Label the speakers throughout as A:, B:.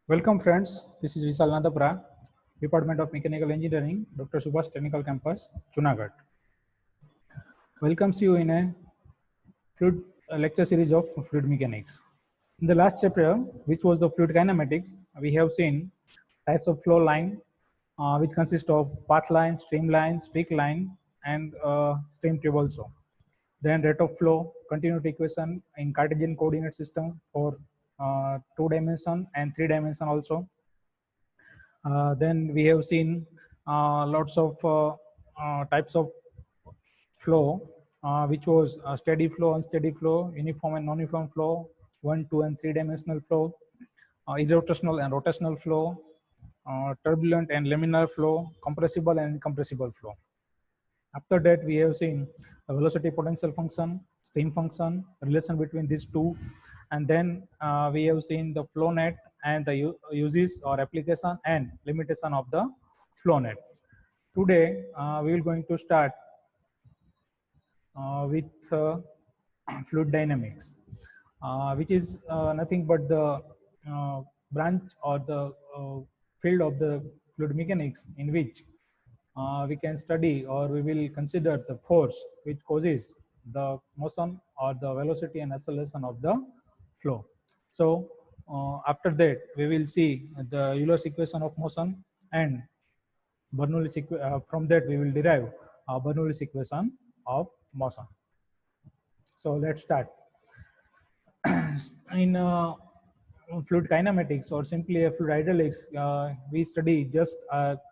A: Welcome friends, this is Vishal Nadapra, Department of Mechanical Engineering, Dr. Subhash Technical Campus, Junagadh. Welcomes you in a fluid lecture series of fluid mechanics. In the last chapter, which was the fluid kinematics, we have seen types of flow line, which consist of path line, streak line, and stream tube also. Then rate of flow, continuity equation in Cartesian coordinate system for 2-dimension and 3-dimension also. Then we have seen lots of types of flow, which was steady flow, unsteady flow, uniform and non-uniform flow, 1, 2, and 3-dimensional flow, irrotational and rotational flow, turbulent and laminar flow, compressible and incompressible flow. After that, we have seen the velocity potential function, stream function, relation between these two, and then we have seen the flow net and the uses or application and limitation of the flow net. Today, we will going to start with fluid dynamics, which is nothing but the branch or the field of the fluid mechanics in which we can study or we will consider the force which causes the motion or the velocity and acceleration of the flow. So after that, we will see the Euler's equation of motion, and Bernoulli's from that we will derive Bernoulli's equation of motion. So let's start. In fluid kinematics or simply a fluid hydraulics, we study just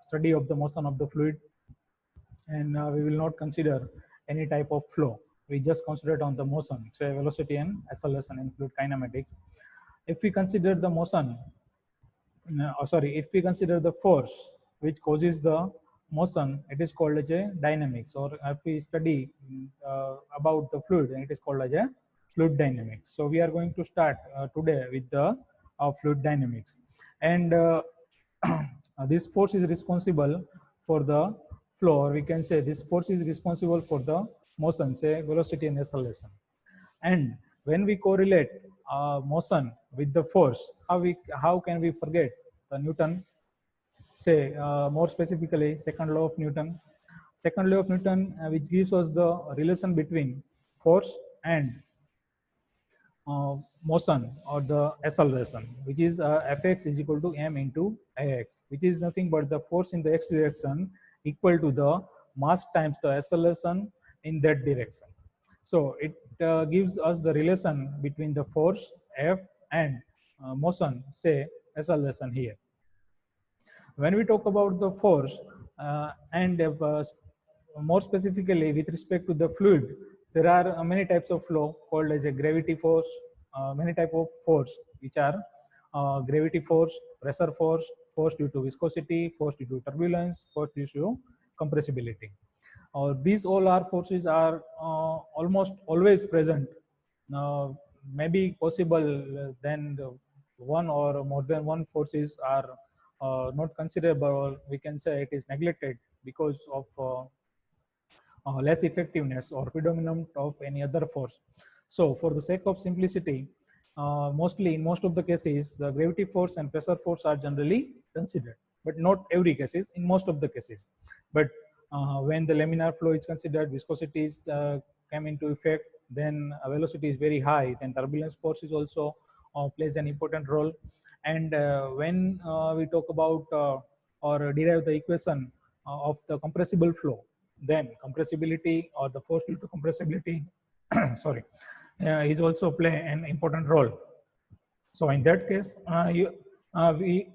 A: study of the motion of the fluid, and we will not consider any type of flow. We just consider it on the motion, say velocity and acceleration in fluid kinematics. If we consider the motion, if we consider the force which causes the motion, it is called as a dynamics. Or if we study about the fluid, it is called as a fluid dynamics. So we are going to start today with the fluid dynamics, and this force is responsible for the flow, or we can say this force is responsible for the motion, say velocity and acceleration. And when we correlate motion with the force, how can we forget the Newton? Say more specifically, second law of Newton. Second law of Newton, which gives us the relation between force and motion or the acceleration, which is Fx is equal to m into ax, which is nothing but the force in the x direction equal to the mass times the acceleration in that direction. So it gives us the relation between the force F and motion, say acceleration here. When we talk about the force and more specifically with respect to the fluid, there are many types of flow called as a gravity force, many type of force which are gravity force, pressure force, force due to viscosity, force due to turbulence, force due to compressibility. These all are forces are almost always present. Maybe possible then one or more than one forces are not considerable, or we can say it is neglected because of less effectiveness or predominant of any other force. So for the sake of simplicity, mostly in most of the cases, the gravity force and pressure force are generally considered, but not every cases, in most of the cases. But when the laminar flow is considered, viscosity is come into effect, then velocity is very high, then turbulence force is also plays an important role. And when we talk about or derive the equation of the compressible flow, then compressibility or the force due to compressibility sorry is also play an important role. So in that case we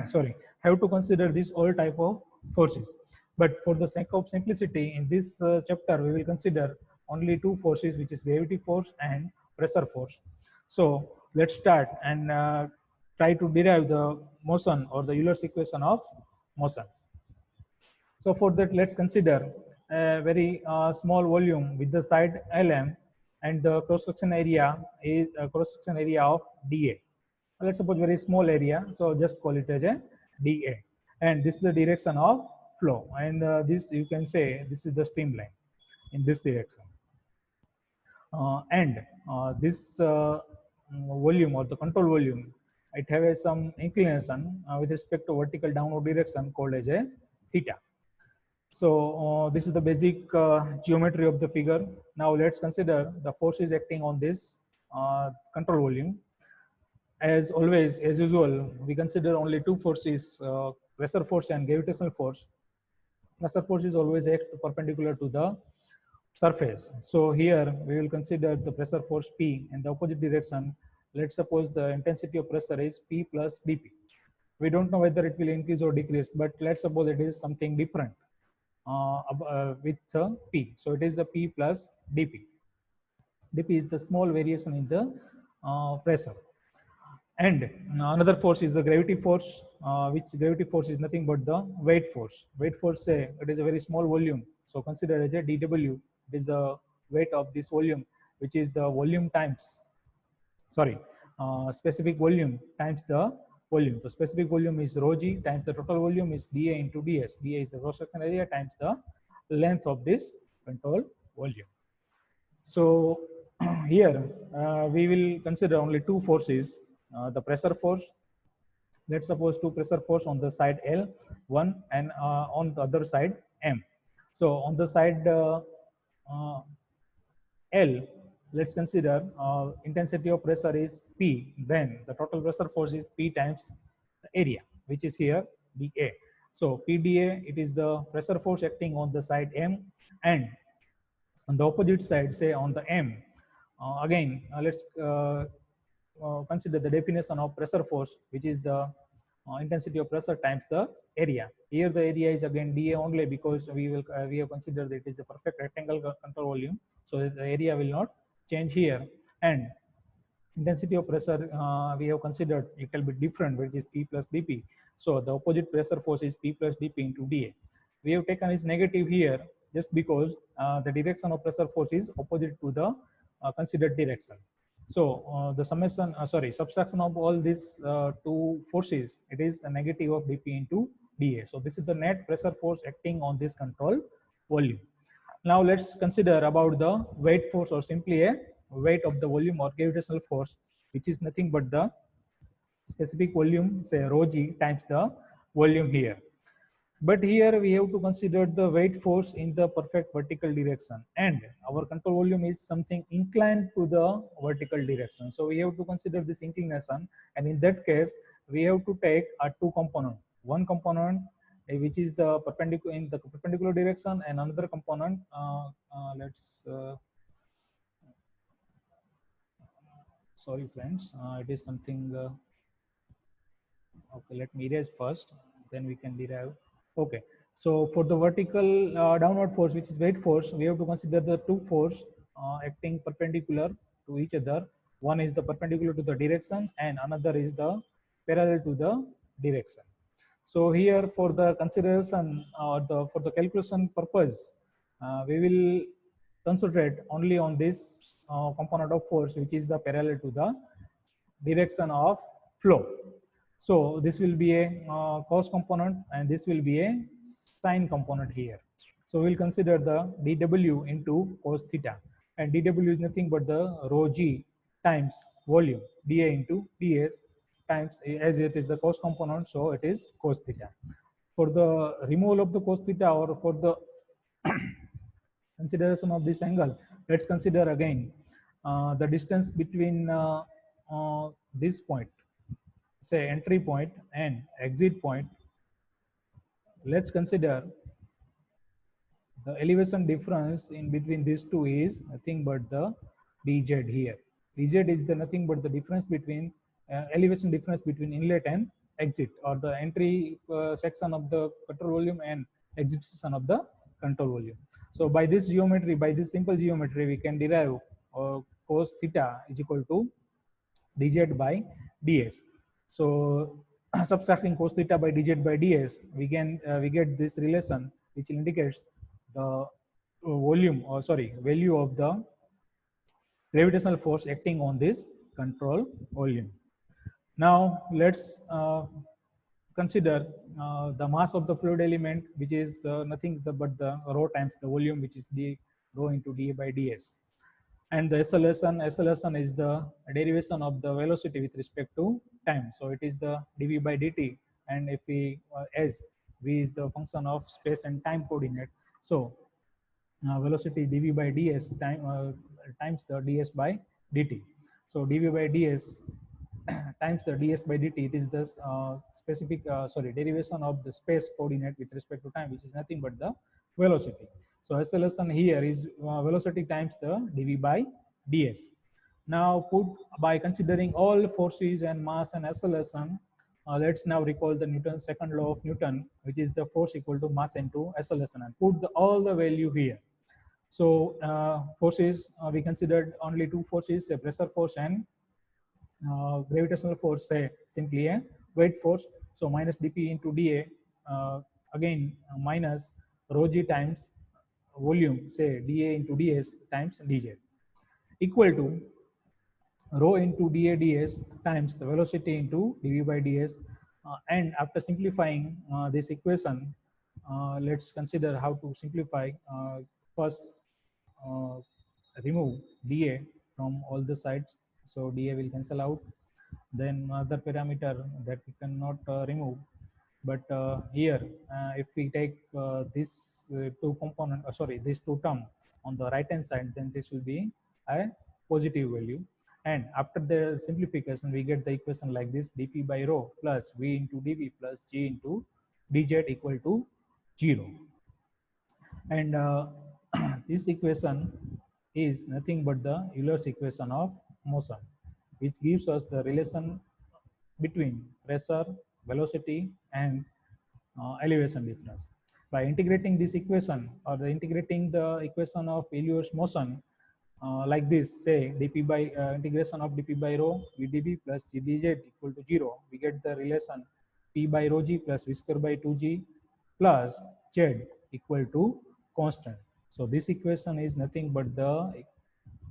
A: sorry have to consider this all type of forces, but for the sake of simplicity in this chapter we will consider only two forces, which is gravity force and pressure force. So let's start and try to derive the motion or the Euler's equation of motion. So for that, let's consider a very small volume with the side Lm, and the cross-section area is a cross-section area of dA. Let's suppose very small area, so just call it as a dA. And this is the direction of flow, and this you can say this is the streamline in this direction. And this volume or the control volume it has some inclination with respect to vertical downward direction called as a theta. So this is the basic geometry of the figure. Now let's consider the forces acting on this control volume. As always, as usual, we consider only two forces, pressure force and gravitational force. Pressure force is always act perpendicular to the surface. So here we will consider the pressure force P in the opposite direction. Let's suppose the intensity of pressure is P plus dP. We don't know whether it will increase or decrease, but let's suppose it is something different with P. So it is the P plus dP. dP is the small variation in the pressure. And another force is the gravity force, which gravity force is nothing but the weight force. Weight force, say, it is a very small volume. So consider as a dW. It is the weight of this volume, which is the volume times, sorry, specific volume times the volume. So specific volume is rho g times the total volume is dA into ds. dA is the cross-section area times the length of this control volume. So here we will consider only two forces, the pressure force. Let's suppose two pressure force on the side L, one, and on the other side M. So on the side L, let's consider intensity of pressure is P, then the total pressure force is P times the area, which is here dA. So PdA, it is the pressure force acting on the side M, and on the opposite side, say on the M, again, let's consider the definition of pressure force, which is the intensity of pressure times the area. Here the area is again dA only, because we have considered that it is a perfect rectangle control volume, so the area will not change here. And intensity of pressure we have considered a little bit different, which is P plus dP. So the opposite pressure force is P plus dP into dA. We have taken is negative here just because the direction of pressure force is opposite to the considered direction. So the summation, subtraction of all these two forces, it is a negative of dP into dA. So this is the net pressure force acting on this control volume. Now let's consider about the weight force, or simply a weight of the volume or gravitational force, which is nothing but the specific volume, say rho g times the volume here. But here we have to consider the weight force in the perfect vertical direction, and our control volume is something inclined to the vertical direction. So we have to consider this inclination, and in that case, we have to take a two component. One component which is the perpendicular in the perpendicular direction, and another component. Sorry, friends, it is something. Okay, let me erase first, then we can derive. Okay, so for the vertical downward force, which is weight force, we have to consider the two force acting perpendicular to each other. One is the perpendicular to the direction, and another is the parallel to the direction. So here, for the consideration or for the calculation purpose, we will concentrate only on this component of force, which is the parallel to the direction of flow. So this will be a cos component, and this will be a sine component here. So we'll consider the dW into cos theta, and dW is nothing but the rho g times volume, dA into ds times, as it is the cos component, so it is cos theta. For the removal of the cos theta, or for the consideration of this angle, let's consider again the distance between this point, say entry point and exit point. Let's consider the elevation difference in between these two is nothing but the dz here. Dz is the nothing but the difference between elevation difference between inlet and exit, or the entry section of the control volume and exit section of the control volume. So by this geometry, by this simple geometry, we can derive cos theta is equal to dz by ds. So subtracting cos theta by dz by ds, we get this relation, which indicates the volume, or value of the gravitational force acting on this control volume. Now let's consider the mass of the fluid element, which is nothing but the rho times the volume, which is d rho into dA by ds. And the SLSN is the derivation of the velocity with respect to time. So it is the dv by dt, and if we as v is the function of space and time coordinate, so velocity dv by ds times the ds by dt. So dv by ds times the ds by dt, it is the derivation of the space coordinate with respect to time, which is nothing but the velocity. So SLSN here is velocity times the dv by ds. Now put by considering all forces and mass and SLSN, let's now recall the Newton's second law of Newton, which is the force equal to mass into SLSN, and put all the value here. So forces, we considered only two forces, a pressure force and gravitational force, say simply a weight force. So minus dp into da, again minus rho g times volume, say da into ds times dz, equal to rho into da ds times the velocity into dv by ds. And after simplifying this equation, let's consider how to simplify. First, uh, remove dA from all the sides, so dA will cancel out. Then other parameter that we cannot remove, but here if we take this two component, this two term on the right hand side, then this will be a positive value. And after the simplification, we get the equation like this: dp by rho plus v into dv plus g into dz equal to 0. And this equation is nothing but the Euler's equation of motion, which gives us the relation between pressure, velocity, and elevation difference. By integrating this equation, or integrating the equation of Euler's motion like this, say dp by integration of dp by rho v dv plus g dz equal to 0, we get the relation p by rho g plus v square by 2g plus z equal to constant. So this equation is nothing but the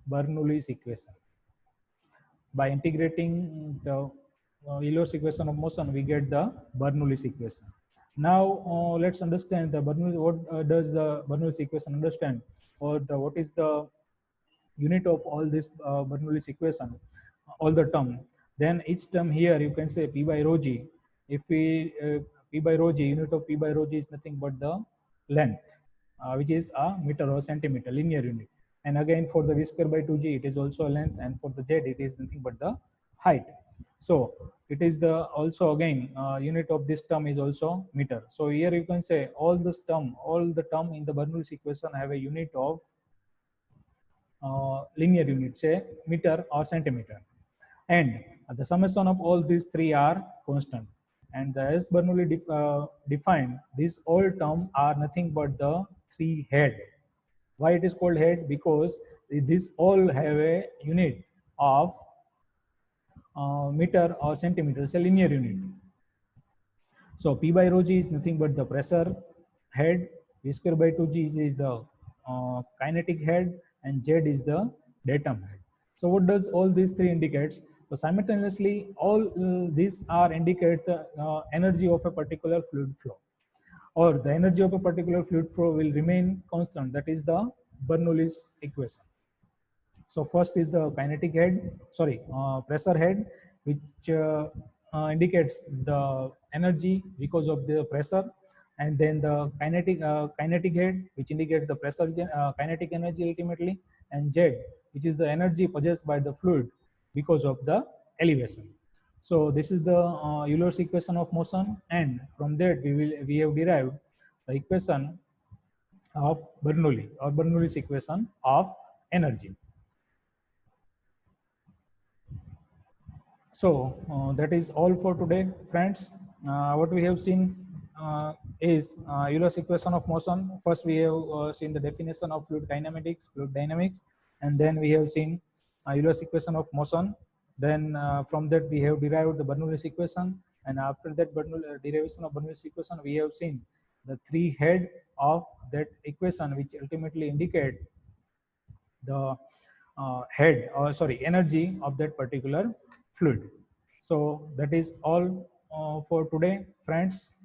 A: Bernoulli's equation. By integrating the Euler's equation of motion, we get the Bernoulli's equation. Now let's understand the Bernoulli. What does the Bernoulli's equation understand, or what is the unit of all this Bernoulli's equation, all the term? Then each term here you can say p by rho g. If we p by rho g, unit of p by rho g is nothing but the length, which is a meter or centimeter, linear unit. And again for the v square by 2g, it is also a length, and for the z, it is nothing but the height. So it is the also again unit of this term is also meter. So here you can say all the term in the Bernoulli's equation have a unit of linear unit, say meter or centimeter, and the summation of all these three are constant. And as Bernoulli defined, these all terms are nothing but the three head. Why it is called head? Because these all have a unit of meter or centimeter, it's a linear unit. So P by rho g is nothing but the pressure head, V square by 2g is the kinetic head, and Z is the datum head. So what does all these three indicates? So simultaneously, all these are indicate the energy of a particular fluid flow, or the energy of a particular fluid flow will remain constant. That is the Bernoulli's equation. So first is the kinetic head, pressure head, which indicates the energy because of the pressure, and then the kinetic head, which indicates the pressure kinetic energy ultimately, and Z, which is the energy possessed by the fluid because of the elevation. So this is the Euler's equation of motion, and from that we have derived the equation of Bernoulli, or Bernoulli's equation of energy. So that is all for today, friends. What we have seen is Euler's equation of motion. First, we have seen the definition of fluid kinematics, fluid dynamics, and then we have seen Euler's equation of motion. Then from that, we have derived the Bernoulli's equation, and after that derivation of Bernoulli's equation, we have seen the three head of that equation, which ultimately indicate the energy of that particular fluid. So that is all for today, friends.